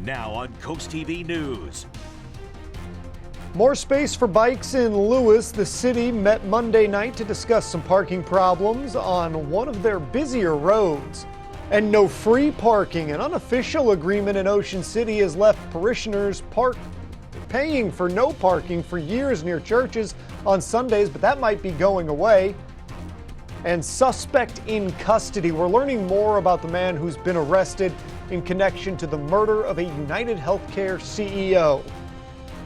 Now on CoastTV News. More space for bikes in Lewes. The city met Monday night to discuss some parking problems on one of their busier roads. And no free parking. An unofficial agreement in Ocean City has left parishioners paying for no parking for years near churches on Sundays, but that might be going away. And suspect in custody. We're learning more about the man who's been arrested in connection to the murder of a United Healthcare CEO.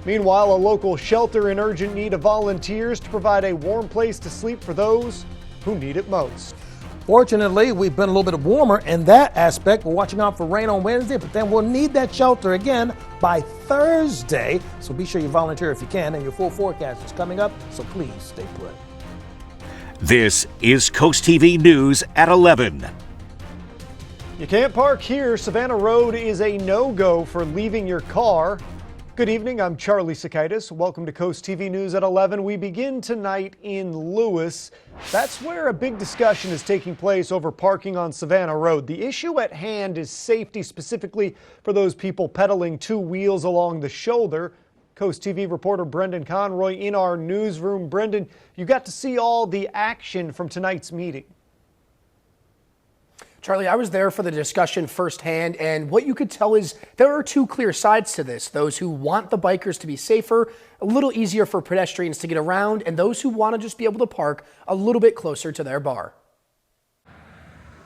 Meanwhile, a local shelter in urgent need of volunteers to provide a warm place to sleep for those who need it most. Fortunately, we've been a little bit warmer in that aspect. We're watching out for rain on Wednesday, but then we'll need that shelter again by Thursday. So be sure you volunteer if you can, and your full forecast is coming up, so please stay put. This is CoastTV News at 11. You can't park here. Savannah Road is a no-go for leaving your car. Good evening, I'm Charlie Sakaitis. Welcome to CoastTV News at 11. We begin tonight in Lewes. That's where a big discussion is taking place over parking on Savannah Road. The issue at hand is safety, specifically for those people pedaling two wheels along the shoulder. CoastTV reporter Brendan Conroy in our newsroom. Brendan, you got to see all the action from tonight's meeting. Charlie, I was there for the discussion firsthand, and what you could tell is there are two clear sides to this. Those who want the bikers to be safer, a little easier for pedestrians to get around, and those who want to just be able to park a little bit closer to their bar.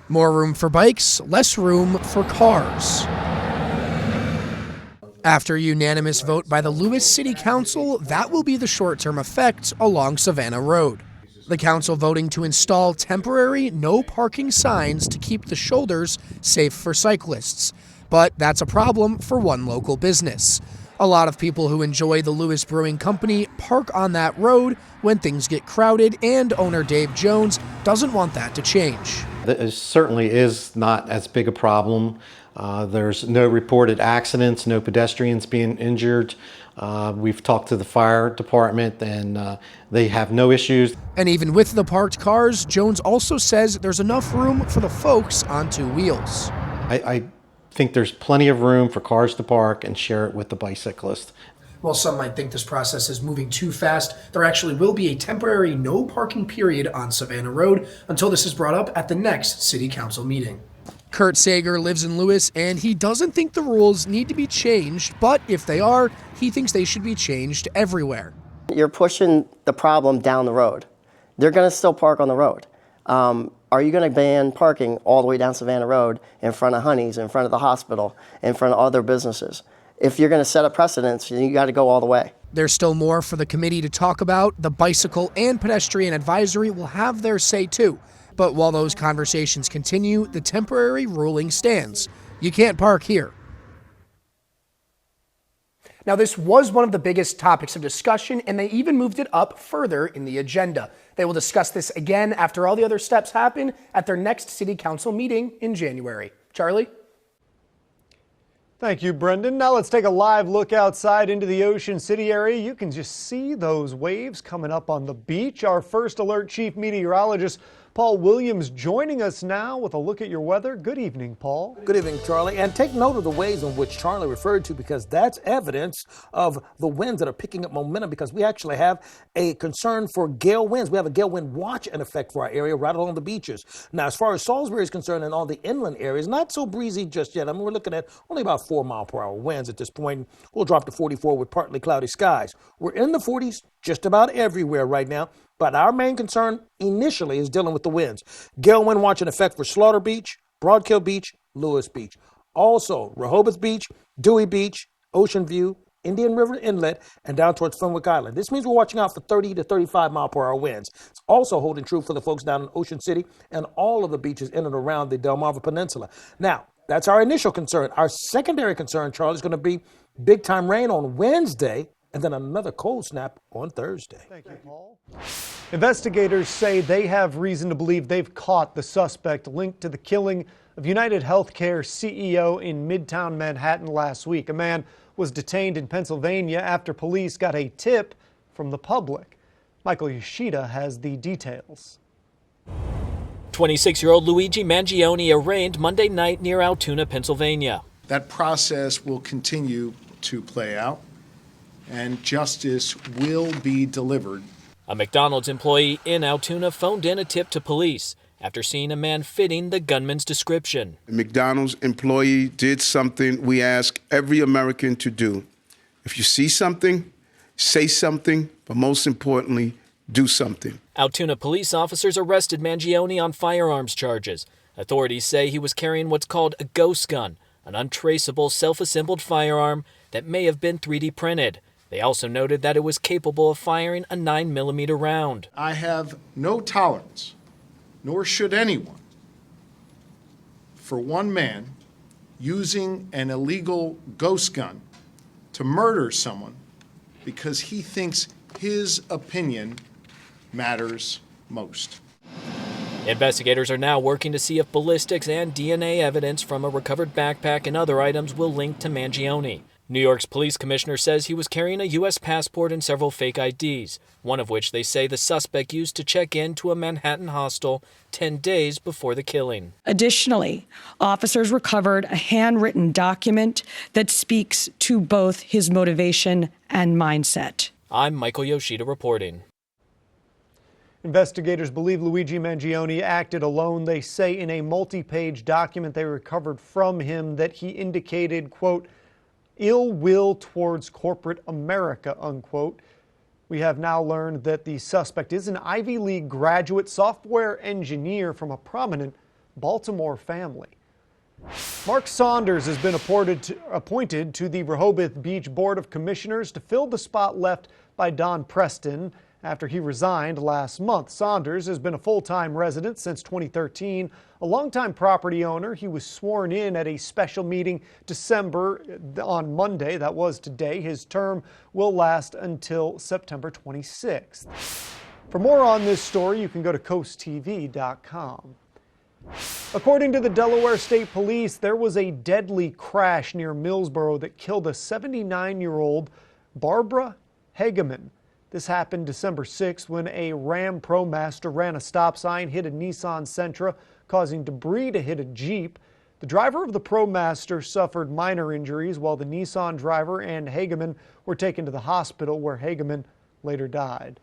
More room for bikes, less room for cars. After a unanimous vote by the Lewes City Council, that will be the short-term effect along Savannah Road. The council voting to install temporary no parking signs to keep the shoulders safe for cyclists. But that's a problem for one local business. A lot of people who enjoy the Lewes Brewing Company park on that road when things get crowded, and owner Dave Jones doesn't want that to change. It certainly is not as big a problem. There's no reported accidents, no pedestrians being injured. We've talked to the fire department, and they have no issues. And even with the parked cars, Jones also says there's enough room for the folks on two wheels. I think there's plenty of room for cars to park and share it with the bicyclist. While some might think this process is moving too fast, there actually will be a temporary no parking period on Savannah Road until this is brought up at the next City Council meeting. Kurt Sager lives in Lewes, and he doesn't think the rules need to be changed, but if they are, he thinks they should be changed everywhere. You're pushing the problem down the road. They're going to still park on the road. Are you going to ban parking all the way down Savannah Road in front of Honey's, in front of the hospital, in front of other businesses? If you're going to set a precedence, you got to go all the way. There's still more for the committee to talk about. The Bicycle and Pedestrian Advisory will have their say too. But while those conversations continue, the temporary ruling stands. You can't park here. Now, this was one of the biggest topics of discussion, and they even moved it up further in the agenda. They will discuss this again after all the other steps happen at their next City Council meeting in January. Charlie? Thank you, Brendan. Now let's take a live look outside into the Ocean City area. You can just see those waves coming up on the beach. Our first alert chief meteorologist, Paul Williams, joining us now with a look at your weather. Good evening, Paul. Good evening, Charlie. And take note of the waves in which Charlie referred to, because that's evidence of the winds that are picking up momentum, because we actually have a concern for gale winds. We have a gale wind watch in effect for our area right along the beaches. Now, as far as Salisbury is concerned and all the inland areas, not so breezy just yet. I mean, we're looking at only about 4-mile-per-hour winds at this point. We'll drop to 44 with partly cloudy skies. We're in the 40s just about everywhere right now. But our main concern initially is dealing with the winds. Gale wind watch in effect for Slaughter Beach, Broadkill Beach, Lewes Beach. Also, Rehoboth Beach, Dewey Beach, Ocean View, Indian River Inlet, and down towards Fenwick Island. This means we're watching out for 30 to 35-mile-per-hour winds. It's also holding true for the folks down in Ocean City and all of the beaches in and around the Delmarva Peninsula. Now, that's our initial concern. Our secondary concern, Charlie, is going to be big-time rain on Wednesday, and then another cold snap on Thursday. Thank you, Paul. Investigators say they have reason to believe they've caught the suspect linked to the killing of United Healthcare CEO in Midtown Manhattan last week. A man was detained in Pennsylvania after police got a tip from the public. Michael Yoshida has the details. 26-year-old Luigi Mangione arraigned Monday night near Altoona, Pennsylvania. That process will continue to play out, and justice will be delivered. A McDonald's employee in Altoona phoned in a tip to police after seeing a man fitting the gunman's description. A McDonald's employee did something we ask every American to do. If you see something, say something, but most importantly, do something. Altoona police officers arrested Mangione on firearms charges. Authorities say he was carrying what's called a ghost gun, an untraceable self-assembled firearm that may have been 3D printed. They also noted that it was capable of firing a 9mm round. I have no tolerance, nor should anyone, for one man using an illegal ghost gun to murder someone because he thinks his opinion matters most. Investigators are now working to see if ballistics and DNA evidence from a recovered backpack and other items will link to Mangione. New York's police commissioner says he was carrying a U.S. passport and several fake IDs, one of which they say the suspect used to check into a Manhattan hostel 10 days before the killing. Additionally, officers recovered a handwritten document that speaks to both his motivation and mindset. I'm Michael Yoshida reporting. Investigators believe Luigi Mangione acted alone. They say in a multi-page document they recovered from him that he indicated, quote, ill will towards corporate America, unquote. We have now learned that the suspect is an Ivy League graduate software engineer from a prominent Baltimore family. Mark Saunders has been appointed to the Rehoboth Beach Board of Commissioners to fill the spot left by Don Preston after he resigned last month. Saunders has been a full-time resident since 2013. A longtime property owner, he was sworn in at a special meeting December on Monday. That was today. His term will last until September 26th. For more on this story, you can go to CoastTV.com. According to the Delaware State Police, there was a deadly crash near Millsboro that killed a 79-year-old Barbara Hageman. This happened December 6th when a Ram ProMaster ran a stop sign, hit a Nissan Sentra, causing debris to hit a Jeep. The driver of the ProMaster suffered minor injuries, while the Nissan driver and Hageman were taken to the hospital, where Hageman later died.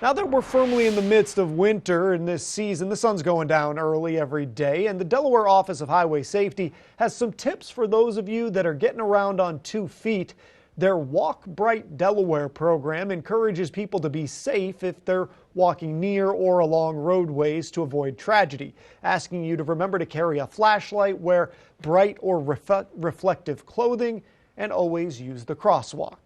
Now that we're firmly in the midst of winter in this season, the sun's going down early every day, and the Delaware Office of Highway Safety has some tips for those of you that are getting around on 2 feet. Their Walk Bright Delaware program encourages people to be safe if they're walking near or along roadways to avoid tragedy, asking you to remember to carry a flashlight, wear bright or reflective clothing, and always use the crosswalk.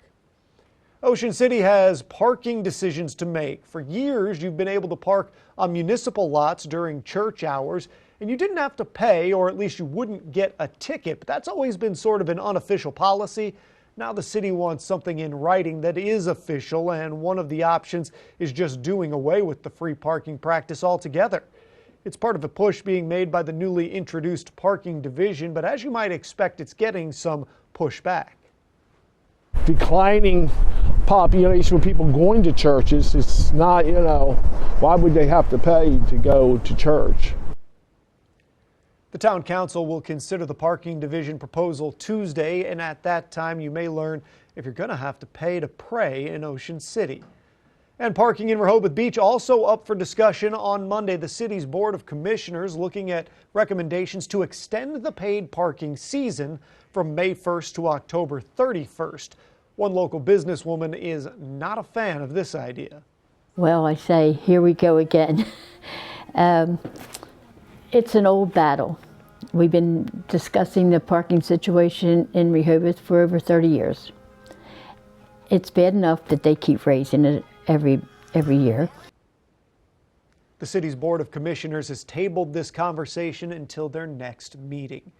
Ocean City has parking decisions to make. For years, you've been able to park on municipal lots during church hours, and you didn't have to pay, or at least you wouldn't get a ticket, but that's always been sort of an unofficial policy. Now the city wants something in writing that is official, and one of the options is just doing away with the free parking practice altogether. It's part of a push being made by the newly introduced parking division, but as you might expect, it's getting some pushback. Declining population of people going to churches, it's not, why would they have to pay to go to church? The town council will consider the parking division proposal Tuesday, and at that time you may learn if you're going to have to pay to pray in Ocean City. And parking in Rehoboth Beach also up for discussion on Monday. The city's Board of Commissioners looking at recommendations to extend the paid parking season from May 1st to October 31st. One local businesswoman is not a fan of this idea. Well, I say, here we go again. It's an old battle. We've been discussing the parking situation in Rehoboth for over 30 years. It's bad enough that they keep raising it every year. The city's Board of Commissioners has tabled this conversation until their next meeting.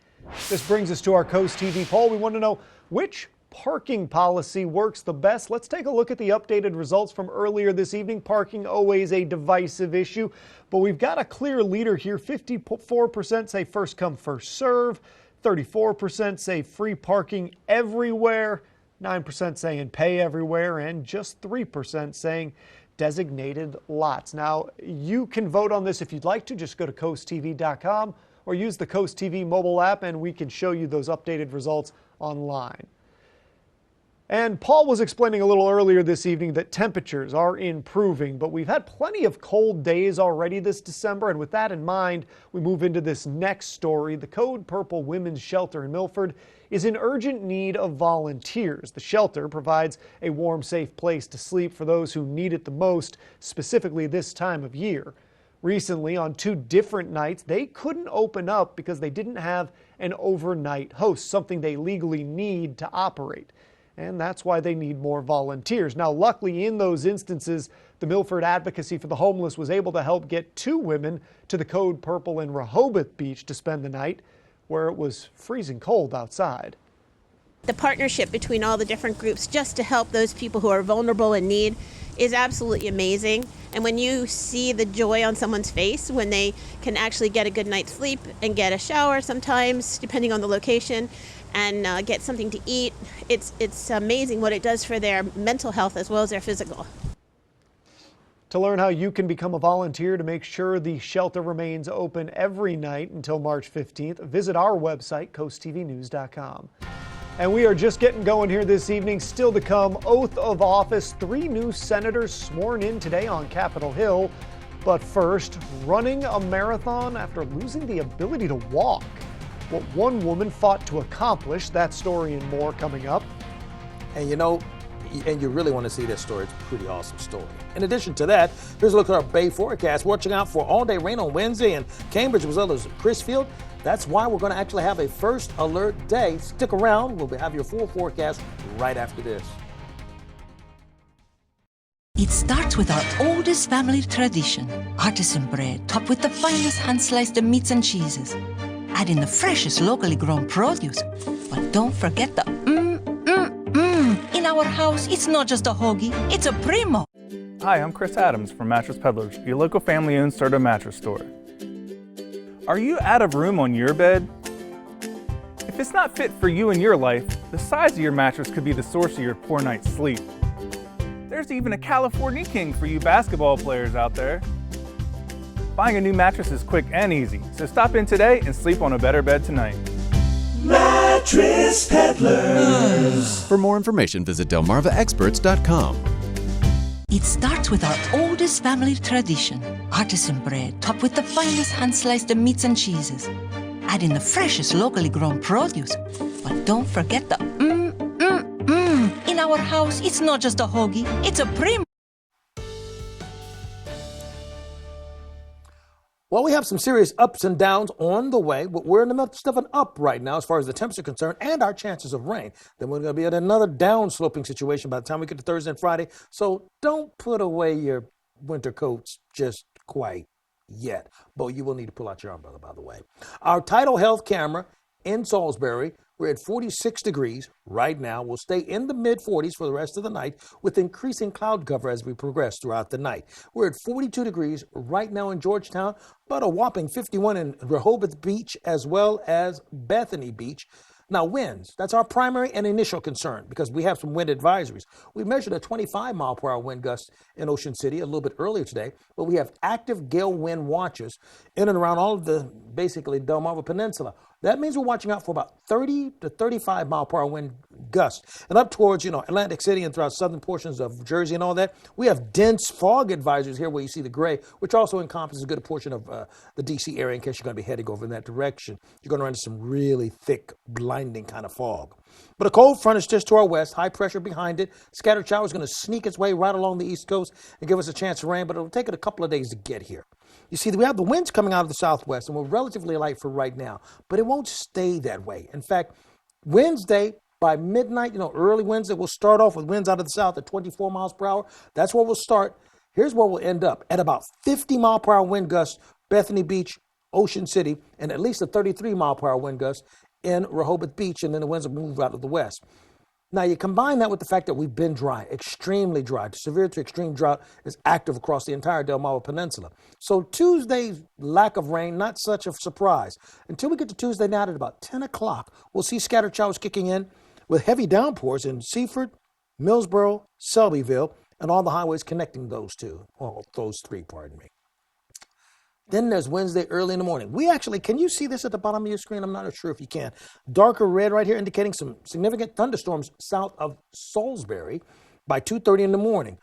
This brings us to our Coast TV poll. We want to know which parking policy works the best. Let's take a look at the updated results from earlier this evening. Parking always a divisive issue, but we've got a clear leader here. 54% say first come, first serve. 34% say free parking everywhere. 9% saying pay everywhere, and just 3% saying designated lots. Now, you can vote on this if you'd like to. Just go to coasttv.com or use the Coast TV mobile app and we can show you those updated results online. And Paul was explaining a little earlier this evening that temperatures are improving, but we've had plenty of cold days already this December. And with that in mind, we move into this next story. The Code Purple Women's Shelter in Milford is in urgent need of volunteers. The shelter provides a warm, safe place to sleep for those who need it the most, specifically this time of year. Recently, on 2 different nights, they couldn't open up because they didn't have an overnight host, something they legally need to operate. And that's why they need more volunteers. Now, luckily, in those instances, the Milford Advocacy for the Homeless was able to help get 2 women to the Code Purple in Rehoboth Beach to spend the night, where it was freezing cold outside. The partnership between all the different groups just to help those people who are vulnerable in need is absolutely amazing. And when you see the joy on someone's face when they can actually get a good night's sleep and get a shower sometimes, depending on the location, and get something to eat, it's amazing what it does for their mental health as well as their physical. To learn how you can become a volunteer to make sure the shelter remains open every night until March 15th, visit our website, coasttvnews.com. And we are just getting going here this evening. Still to come, oath of office, 3 new senators sworn in today on Capitol Hill. But first, running a marathon after losing the ability to walk. What one woman fought to accomplish, that story and more coming up. And you really want to see this story. It's a pretty awesome story. In addition to that, here's a look at our Bay forecast. Watching out for all-day rain on Wednesday in Cambridge as well as Crisfield. That's why we're going to actually have a first alert day. Stick around. We'll have your full forecast right after this. It starts with our oldest family tradition, artisan bread, topped with the finest hand-sliced meats and cheeses. Add in the freshest locally grown produce. But don't forget the In our house, it's not just a hoagie, it's a primo. Hi, I'm Chris Adams from Mattress Peddlers, your local family-owned Serta mattress store. Are you out of room on your bed? If it's not fit for you and your life, the size of your mattress could be the source of your poor night's sleep. There's even a California King for you basketball players out there. Buying a new mattress is quick and easy, so stop in today and sleep on a better bed tonight. Mattress Peddlers. For more information, visit delmarvaexperts.com. It starts with our oldest family tradition, artisan bread, topped with the finest hand-sliced meats and cheeses. Add in the freshest locally grown produce. But don't forget the In our house, it's not just a hoagie, it's a primo. Well, we have some serious ups and downs on the way, but we're in the midst of an up right now as far as the temps are concerned and our chances of rain. Then we're going to be at another down-sloping situation by the time we get to Thursday and Friday. So don't put away your winter coats just quite yet. But you will need to pull out your umbrella, by the way. Our tidal health camera in Salisbury, we're at 46 degrees right now. We'll stay in the mid-40s for the rest of the night with increasing cloud cover as we progress throughout the night. We're at 42 degrees right now in Georgetown, but a whopping 51 in Rehoboth Beach as well as Bethany Beach. Now, winds, that's our primary and initial concern because we have some wind advisories. We measured a 25-mile-per-hour wind gust in Ocean City a little bit earlier today, but we have active gale wind watches in and around all of the, basically, Delmarva Peninsula. That means we're watching out for about 30 to 35-mile-per-hour wind gusts. And up towards, Atlantic City and throughout southern portions of Jersey and all that, we have dense fog advisories here where you see the gray, which also encompasses a good portion of the D.C. area in case you're going to be heading over in that direction. You're going to run into some really thick, blinding kind of fog. But a cold front is just to our west, high pressure behind it. Scattered showers going to sneak its way right along the east coast and give us a chance of rain, but it'll take it a couple of days to get here. You see, we have the winds coming out of the southwest, and we're relatively light for right now, but it won't stay that way. In fact, Wednesday, by midnight, early Wednesday, we'll start off with winds out of the south at 24 miles per hour. That's where we'll start. Here's where we'll end up, at about 50-mile-per-hour wind gusts, Bethany Beach, Ocean City, and at least a 33-mile-per-hour wind gust in Rehoboth Beach, and then the winds will move out of the west. Now, you combine that with the fact that we've been dry, extremely dry. Severe to extreme drought is active across the entire Delmarva Peninsula. So Tuesday's lack of rain, not such a surprise. Until we get to Tuesday night at about 10 o'clock, we'll see scattered showers kicking in with heavy downpours in Seaford, Millsboro, Selbyville, and all the highways connecting those three. Then there's Wednesday early in the morning. We actually, can you see this at the bottom of your screen? I'm not sure if you can. Darker red right here indicating some significant thunderstorms south of Salisbury by 2:30 in the morning.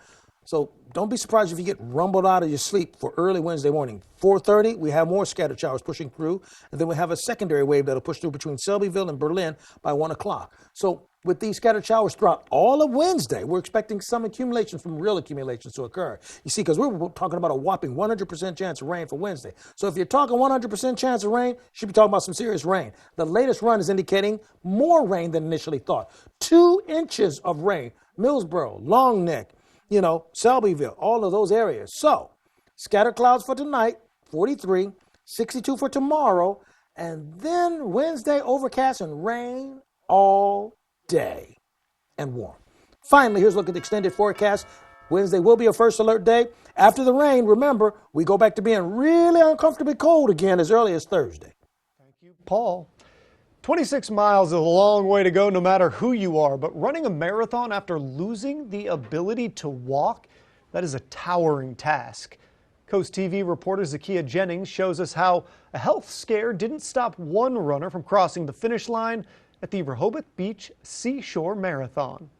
So don't be surprised if you get rumbled out of your sleep for early Wednesday morning. 4:30, we have more scattered showers pushing through, and then we have a secondary wave that'll push through between Selbyville and Berlin by 1 o'clock. So with these scattered showers throughout all of Wednesday, we're expecting some accumulation from real accumulations to occur. You see, because we're talking about a whopping 100% chance of rain for Wednesday. So if you're talking 100% chance of rain, you should be talking about some serious rain. The latest run is indicating more rain than initially thought. 2 inches of rain. Millsboro, Long Neck, Selbyville, all of those areas. So, scattered clouds for tonight, 43, 62 for tomorrow, and then Wednesday overcast and rain all day and warm. Finally, here's a look at the extended forecast. Wednesday will be a first alert day. After the rain, remember, we go back to being really uncomfortably cold again as early as Thursday. Thank you, Paul. 26 miles is a long way to go no matter who you are, but running a marathon after losing the ability to walk, that is a towering task. CoastTV reporter Zakiya Jennings shows us how a health scare didn't stop one runner from crossing the finish line at the Rehoboth Beach Seashore Marathon.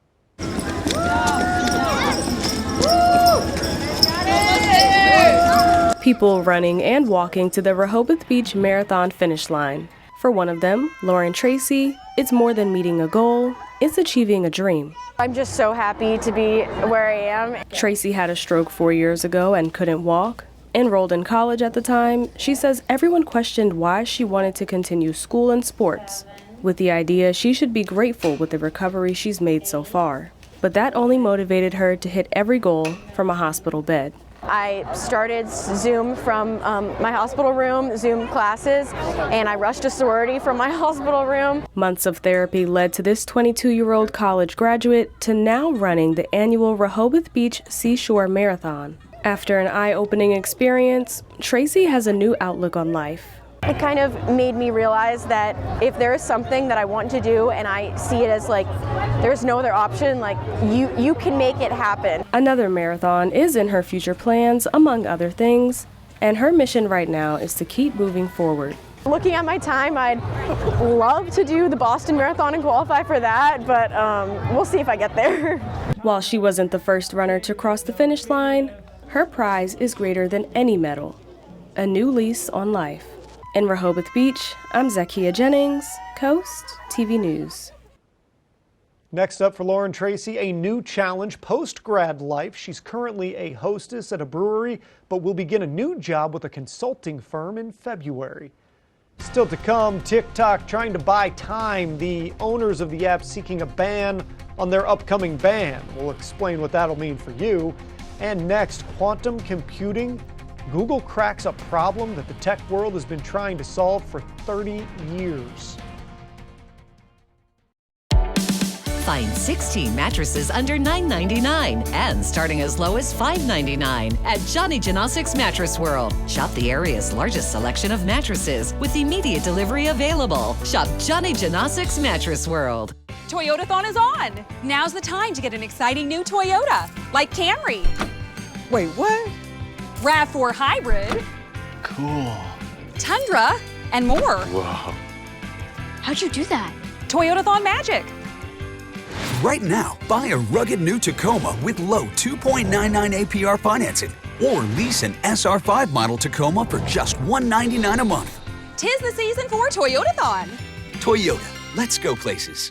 People running and walking to the Rehoboth Beach Marathon finish line. For one of them, Lauren Tracy, it's more than meeting a goal, it's achieving a dream. I'm just so happy to be where I am. Tracy had a stroke 4 years ago and couldn't walk. Enrolled in college at the time, she says everyone questioned why she wanted to continue school and sports, with the idea she should be grateful with the recovery she's made so far. But that only motivated her to hit every goal from a hospital bed. I started Zoom from my hospital room, Zoom classes, and I rushed to sorority from my hospital room. Months of therapy led to this 22-year-old college graduate to now running the annual Rehoboth Beach Seashore Marathon. After an eye-opening experience, Tracy has a new outlook on life. It kind of made me realize that if there is something that I want to do and I see it as like there's no other option, like you can make it happen. Another marathon is in her future plans, among other things, and her mission right now is to keep moving forward. Looking at my time, I'd love to do the Boston Marathon and qualify for that, but we'll see if I get there. While she wasn't the first runner to cross the finish line, her prize is greater than any medal, a new lease on life. In Rehoboth Beach, I'm Zakiya Jennings, Coast TV News. Next up for Lauren Tracy, a new challenge post-grad life. She's currently a hostess at a brewery, but will begin a new job with a consulting firm in February. Still to come, TikTok trying to buy time. The owners of the app seeking a ban on their upcoming ban. We'll explain what that'll mean for you. And next, quantum computing. Google cracks a problem that the tech world has been trying to solve for 30 years. Find 16 mattresses under $9.99 and starting as low as $5.99 at Johnny Genosic's Mattress World. Shop the area's largest selection of mattresses with immediate delivery available. Shop Johnny Genosic's Mattress World. Toyotathon is on. Now's the time to get an exciting new Toyota, like Camry. Wait, what? RAV4 Hybrid. Cool. Tundra, and more. Whoa. How'd you do that? Toyotathon magic. Right now, buy a rugged new Tacoma with low 2.99 APR financing or lease an SR5 model Tacoma for just $199 a month. 'Tis the season for Toyotathon. Toyota, let's go places.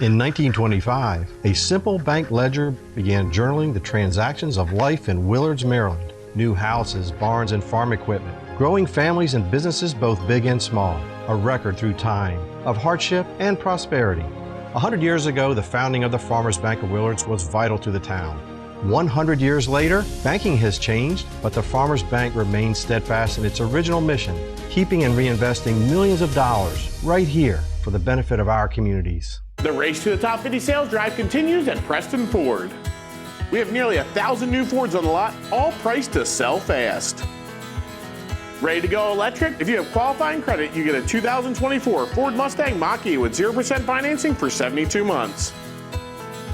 In 1925, a simple bank ledger began journaling the transactions of life in Willards, Maryland. New houses, barns, and farm equipment. Growing families and businesses both big and small. A record through time of hardship and prosperity. 100 years ago, the founding of the Farmers Bank of Willards was vital to the town. 100 years later, banking has changed, but the Farmers Bank remains steadfast in its original mission, keeping and reinvesting millions of dollars right here for the benefit of our communities. The race to the top 50 sales drive continues at Preston Ford. We have nearly 1,000 new Fords on the lot, all priced to sell fast. Ready to go electric? If you have qualifying credit, you get a 2024 Ford Mustang Mach-E with 0% financing for 72 months.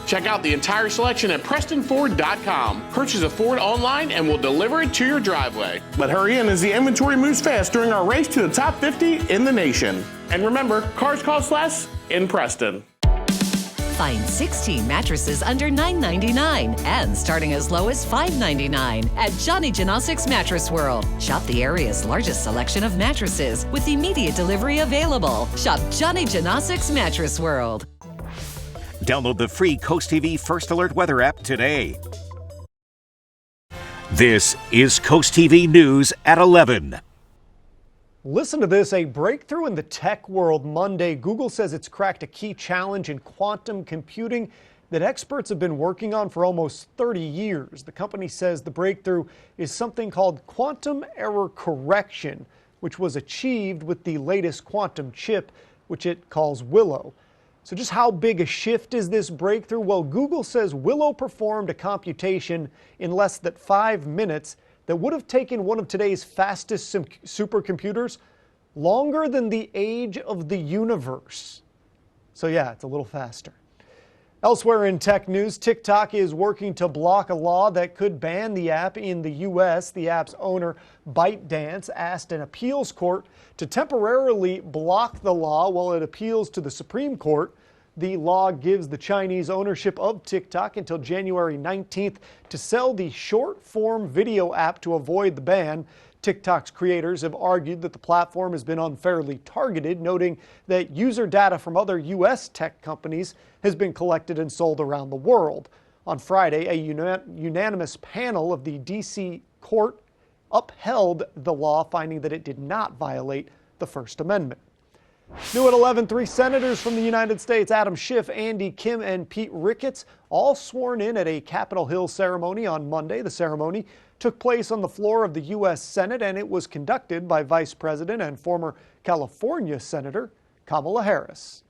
Check out the entire selection at PrestonFord.com. Purchase a Ford online and we'll deliver it to your driveway. But hurry in as the inventory moves fast during our race to the top 50 in the nation. And remember, cars cost less in Preston. Find 16 mattresses under $9.99 and starting as low as $5.99 at Johnny Janosik's Mattress World. Shop the area's largest selection of mattresses with immediate delivery available. Shop Johnny Janosik's Mattress World. Download the free CoastTV First Alert weather app today. This is CoastTV News at 11. Listen to this, a breakthrough in the tech world Monday. Google says it's cracked a key challenge in quantum computing that experts have been working on for almost 30 years. The company says the breakthrough is something called quantum error correction, which was achieved with the latest quantum chip, which it calls Willow. So just how big a shift is this breakthrough? Well, Google says Willow performed a computation in less than 5 minutes that would have taken one of today's fastest supercomputers longer than the age of the universe. So yeah, it's a little faster. Elsewhere in tech news, TikTok is working to block a law that could ban the app in the U.S. The app's owner, ByteDance, asked an appeals court to temporarily block the law while it appeals to the Supreme Court. The law gives the Chinese ownership of TikTok until January 19th to sell the short-form video app to avoid the ban. TikTok's creators have argued that the platform has been unfairly targeted, noting that user data from other U.S. tech companies has been collected and sold around the world. On Friday, a unanimous panel of the D.C. court upheld the law, finding that it did not violate the First Amendment. New at 11, 3 senators from the United States, Adam Schiff, Andy Kim, and Pete Ricketts, all sworn in at a Capitol Hill ceremony on Monday. The ceremony took place on the floor of the U.S. Senate, and it was conducted by Vice President and former California Senator Kamala Harris.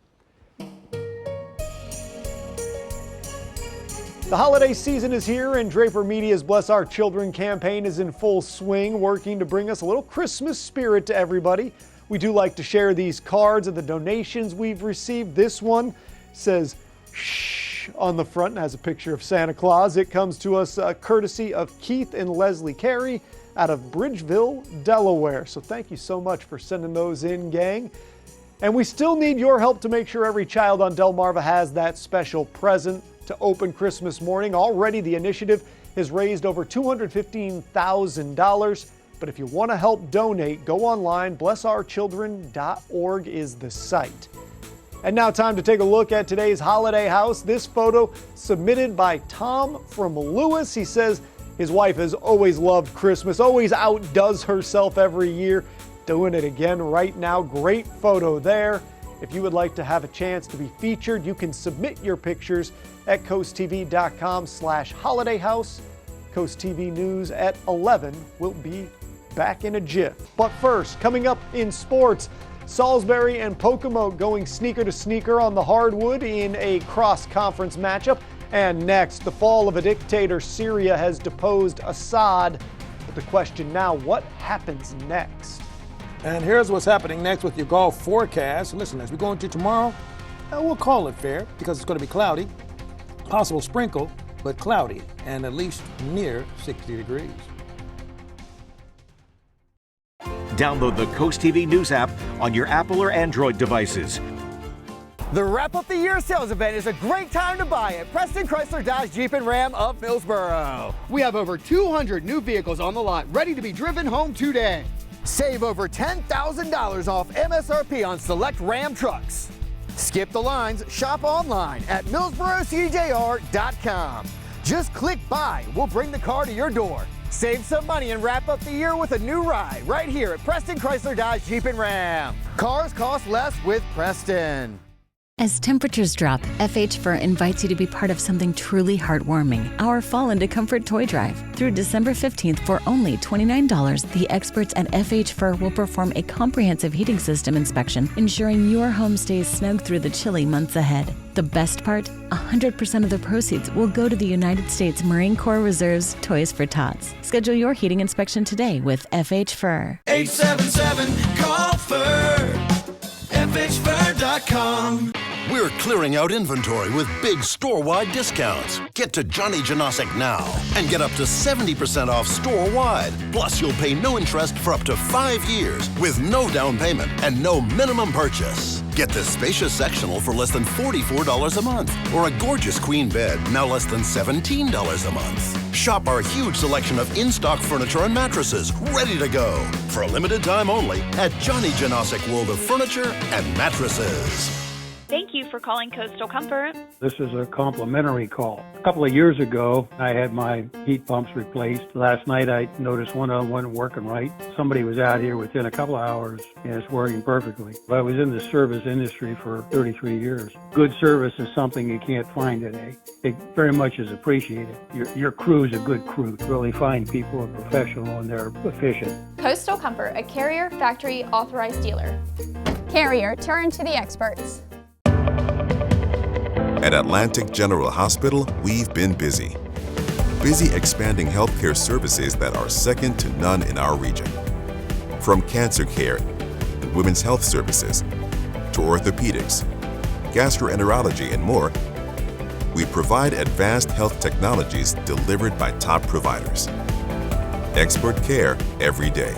The holiday season is here, and Draper Media's Bless Our Children campaign is in full swing, working to bring us a little Christmas spirit to everybody. We do like to share these cards of the donations we've received. This one says "Shh" on the front and has a picture of Santa Claus. It comes to us courtesy of Keith and Leslie Carey out of Bridgeville, Delaware. So thank you so much for sending those in, gang. And we still need your help to make sure every child on Delmarva has that special present to open Christmas morning. Already the initiative has raised over $215,000. But if you want to help donate, go online. blessourchildren.org is the site. And now time to take a look at today's holiday house. This photo submitted by Tom from Lewes. He says his wife has always loved Christmas, always outdoes herself every year. Doing it again right now. Great photo there. If you would like to have a chance to be featured, you can submit your pictures at coasttv.com/holidayhouse. Coast TV News at 11 will be back in a jiff. But first, coming up in sports, Salisbury and Pocomoke going sneaker to sneaker on the hardwood in a cross-conference matchup. And next, the fall of a dictator. Syria has deposed Assad. But the question now, what happens next? And here's what's happening next with your golf forecast. Listen, as we go into tomorrow, we'll call it fair because it's going to be cloudy, possible sprinkle, but cloudy, and at least near 60 degrees. Download the Coast TV News app on your Apple or Android devices. The Wrap Up the Year sales event is a great time to buy at Preston Chrysler Dodge Jeep and Ram of Millsboro. We have over 200 new vehicles on the lot ready to be driven home today. Save over $10,000 off MSRP on select Ram trucks. Skip the lines, shop online at MillsboroCDJR.com. Just click buy, we'll bring the car to your door. Save some money and wrap up the year with a new ride right here at Preston Chrysler Dodge Jeep and Ram. Cars cost less with Preston. As temperatures drop, FH Fur invites you to be part of something truly heartwarming, our Fall into Comfort Toy Drive. Through December 15th for only $29, the experts at FH Fur will perform a comprehensive heating system inspection, ensuring your home stays snug through the chilly months ahead. The best part? 100% of the proceeds will go to the United States Marine Corps Reserve's Toys for Tots. Schedule your heating inspection today with FH Fur. 877-CALL-FUR. FHFur.com. We're clearing out inventory with big store-wide discounts. Get to Johnny Janosic now and get up to 70% off store-wide. Plus, you'll pay no interest for up to 5 years with no down payment and no minimum purchase. Get this spacious sectional for less than $44 a month, or a gorgeous queen bed now less than $17 a month. Shop our huge selection of in-stock furniture and mattresses ready to go for a limited time only at Johnny Janosic World of Furniture and Mattresses. Thank you for calling Coastal Comfort. This is a complimentary call. A couple of years ago, I had my heat pumps replaced. Last night, I noticed one of them wasn't working right. Somebody was out here within a couple of hours, and it's working perfectly. I was in the service industry for 33 years. Good service is something you can't find today. It very much is appreciated. Your crew is a good crew. Really fine people, are professional, and they're efficient. Coastal Comfort, a Carrier Factory authorized dealer. Carrier, turn to the experts. At Atlantic General Hospital, we've been busy. Busy expanding healthcare services that are second to none in our region. From cancer care and women's health services to orthopedics, gastroenterology, and more, we provide advanced health technologies delivered by top providers. Expert care every day.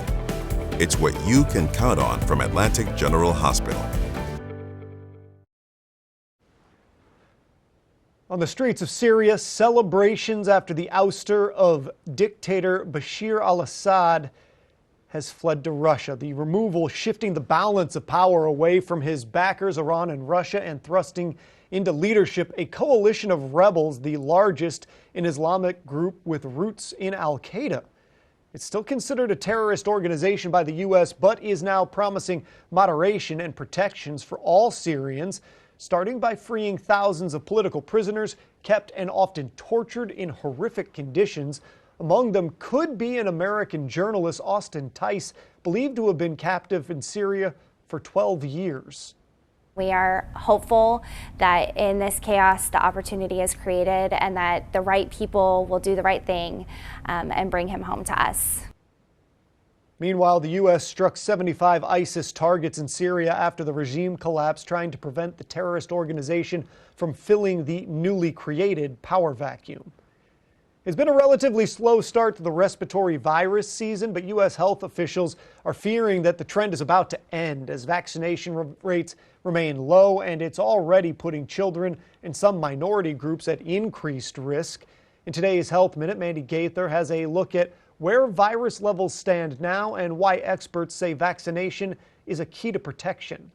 It's what you can count on from Atlantic General Hospital. On the streets of Syria, celebrations after the ouster of dictator Bashar al-Assad has fled to Russia. The removal shifting the balance of power away from his backers, Iran and Russia, and thrusting into leadership a coalition of rebels, the largest an Islamic group with roots in al-Qaeda. It's still considered a terrorist organization by the U.S., but is now promising moderation and protections for all Syrians, starting by freeing thousands of political prisoners kept and often tortured in horrific conditions. Among them could be an American journalist, Austin Tice, believed to have been captive in Syria for 12 years. We are hopeful that in this chaos, the opportunity is created and that the right people will do the right thing and bring him home to us. Meanwhile, the U.S. struck 75 ISIS targets in Syria after the regime collapsed, trying to prevent the terrorist organization from filling the newly created power vacuum. It's been a relatively slow start to the respiratory virus season, but U.S. health officials are fearing that the trend is about to end as vaccination rates remain low, and it's already putting children and some minority groups at increased risk. In today's Health Minute, Mandy Gaither has a look at where virus levels stand now and why experts say vaccination is a key to protection.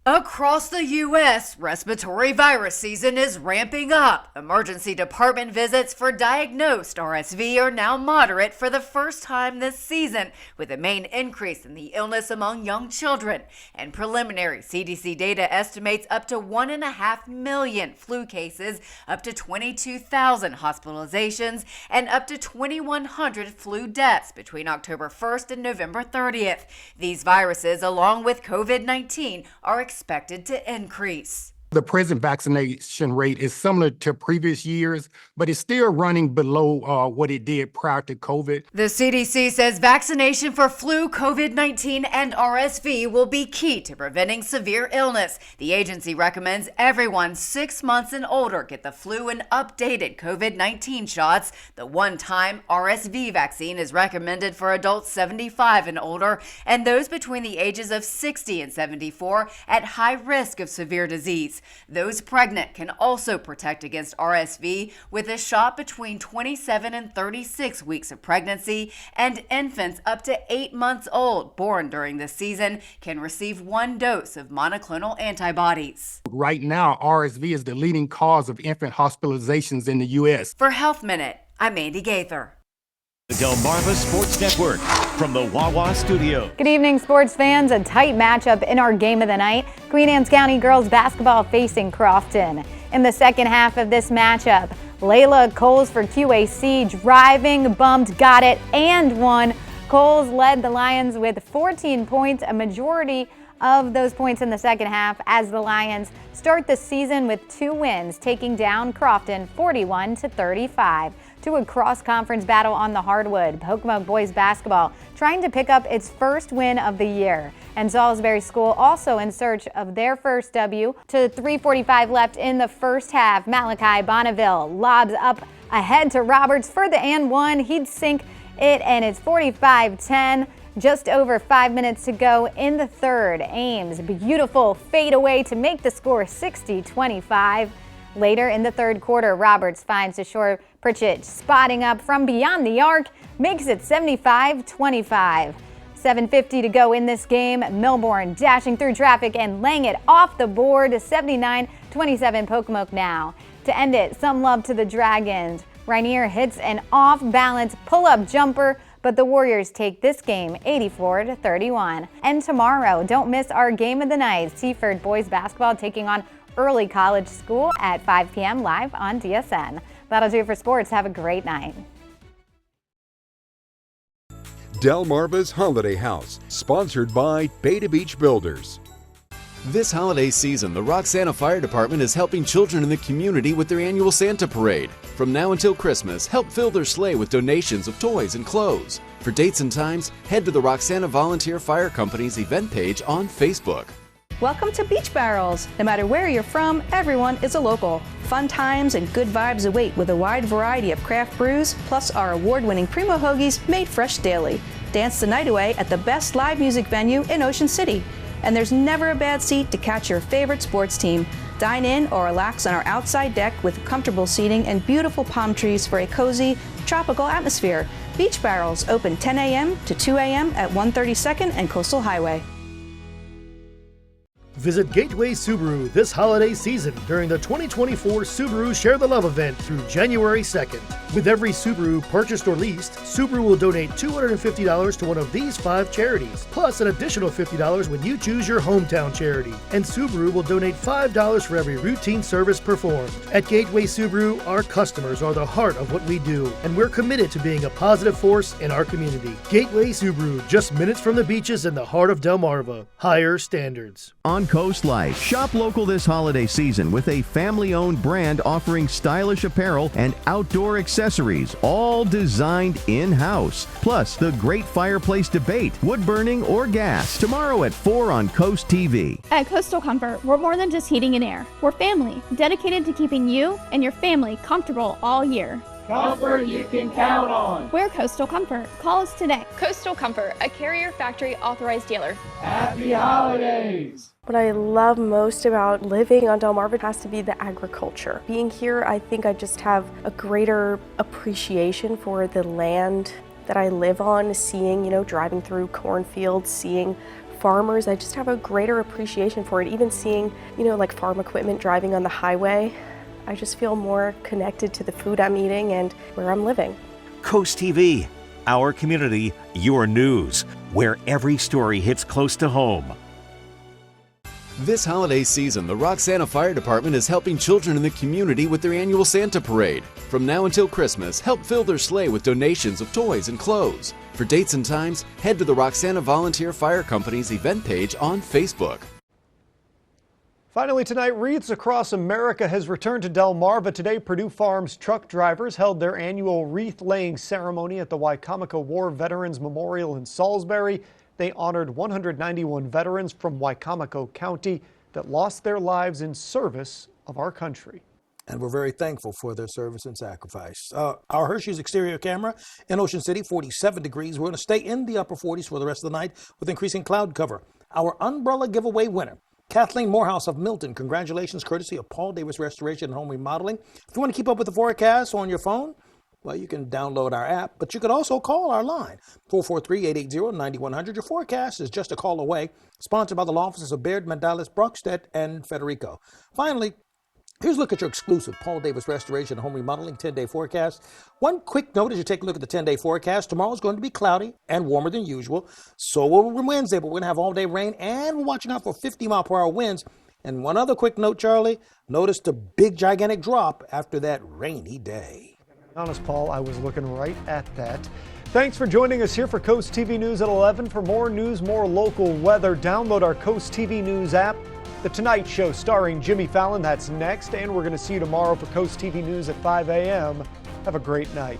Across the U.S., respiratory virus season is ramping up. Emergency department visits for diagnosed RSV are now moderate for the first time this season, with a main increase in the illness among young children. And preliminary CDC data estimates up to 1.5 million flu cases, up to 22,000 hospitalizations, and up to 2,100 flu deaths between October 1st and November 30th. These viruses, along with COVID-19, are expected to increase. The present vaccination rate is similar to previous years, but it's still running below what it did prior to COVID. The CDC says vaccination for flu, COVID-19, and RSV will be key to preventing severe illness. The agency recommends everyone 6 months and older get the flu and updated COVID-19 shots. The one-time RSV vaccine is recommended for adults 75 and older and those between the ages of 60 and 74 at high risk of severe disease. Those pregnant can also protect against RSV with a shot between 27 and 36 weeks of pregnancy, and infants up to 8 months old born during this season can receive 1 dose of monoclonal antibodies. Right now, RSV is the leading cause of infant hospitalizations in the U.S. For Health Minute, I'm Mandy Gaither. The Delmarva Sports Network from the Wawa Studio. Good evening, sports fans. A tight matchup in our game of the night. Queen Anne's County girls basketball facing Crofton. In the second half of this matchup, Layla Coles for QAC driving, bumped, got it, and won. Coles led the Lions with 14 points, a majority of those points in the second half, as the Lions start the season with 2 wins, taking down Crofton 41-35. to a cross-conference battle on the hardwood. Pocomoke boys basketball trying to pick up its first win of the year. And Salisbury School also in search of their first W. To 3:45 left in the first half, Malachi Bonneville lobs up ahead to Roberts for the and one. He'd sink it, and it's 45-10. Just over 5 minutes to go in the third. Ames, beautiful fadeaway to make the score 60-25. Later in the third quarter, Roberts finds Ashore Pritchett spotting up from beyond the arc, makes it 75-25. 7:50 to go in this game. Milbourne dashing through traffic and laying it off the board. 79-27 Pocomoke now. To end it, some love to the Dragons. Rainier hits an off-balance pull-up jumper, but the Warriors take this game 84-31. And tomorrow, don't miss our game of the night. Seaford boys basketball taking on Early College School at 5 p.m. live on DSN. That'll do it for sports. Have a great night. Delmarva's Holiday House, sponsored by Beta Beach Builders. This holiday season, the Roxana Fire Department is helping children in the community with their annual Santa Parade. From now until Christmas, help fill their sleigh with donations of toys and clothes. For dates and times, head to the Roxana Volunteer Fire Company's event page on Facebook. Welcome to Beach Barrels. No matter where you're from, everyone is a local. Fun times and good vibes await with a wide variety of craft brews, plus our award-winning Primo Hoagies made fresh daily. Dance the night away at the best live music venue in Ocean City. And there's never a bad seat to catch your favorite sports team. Dine in or relax on our outside deck with comfortable seating and beautiful palm trees for a cozy, tropical atmosphere. Beach Barrels open 10 a.m. to 2 a.m. at 132nd and Coastal Highway. Visit Gateway Subaru this holiday season during the 2024 Subaru Share the Love event through January 2nd. With every Subaru purchased or leased, Subaru will donate $250 to one of these 5 charities, plus an additional $50 when you choose your hometown charity. And Subaru will donate $5 for every routine service performed. At Gateway Subaru, our customers are the heart of what we do, and we're committed to being a positive force in our community. Gateway Subaru, just minutes from the beaches in the heart of Delmarva. Higher standards. On Coast Life, shop local this holiday season with a family-owned brand offering stylish apparel and outdoor accessories, all designed in-house. Plus, the great fireplace debate, wood burning or gas, tomorrow at 4 on Coast TV. At Coastal Comfort, we're more than just heating and air. We're family, dedicated to keeping you and your family comfortable all year. Comfort you can count on. We're Coastal Comfort. Call us today. Coastal Comfort, a Carrier Factory authorized dealer. Happy holidays. What I love most about living on Delmarva has to be the agriculture. Being here, I think I just have a greater appreciation for the land that I live on, seeing, driving through cornfields, seeing farmers. I just have a greater appreciation for it. Even seeing, like farm equipment driving on the highway. I just feel more connected to the food I'm eating and where I'm living. Coast TV, our community, your news, where every story hits close to home. This holiday season, the Roxana Fire Department is helping children in the community with their annual Santa Parade. From now until Christmas, help fill their sleigh with donations of toys and clothes. For dates and times, head to the Roxana Volunteer Fire Company's event page on Facebook. Finally tonight, Wreaths Across America has returned to Delmarva today. Purdue Farms truck drivers held their annual wreath-laying ceremony at the Wicomico War Veterans Memorial in Salisbury. They honored 191 veterans from Wicomico County that lost their lives in service of our country. And we're very thankful for their service and sacrifice. Our Hershey's exterior camera in Ocean City, 47 degrees. We're going to stay in the upper 40s for the rest of the night with increasing cloud cover. Our umbrella giveaway winner, Kathleen Morehouse of Milton. Congratulations, courtesy of Paul Davis Restoration and Home Remodeling. If you want to keep up with the forecast on your phone, well, you can download our app, but you could also call our line, 443-880-9100. Your forecast is just a call away. Sponsored by the law offices of Baird, Mandalis, Brockstedt, and Federico. Finally, here's a look at your exclusive Paul Davis Restoration and Home Remodeling 10-day forecast. One quick note as you take a look at the 10-day forecast. Tomorrow is going to be cloudy and warmer than usual. So will Wednesday, but we're going to have all-day rain, and we're watching out for 50-mile-per-hour winds. And one other quick note, Charlie. Notice the big, gigantic drop after that rainy day. Honest, Paul, I was looking right at that. Thanks for joining us here for Coast TV News at 11. For more news, more local weather, download our Coast TV News app. The Tonight Show starring Jimmy Fallon, that's next. And we're going to see you tomorrow for Coast TV News at 5 a.m. Have a great night.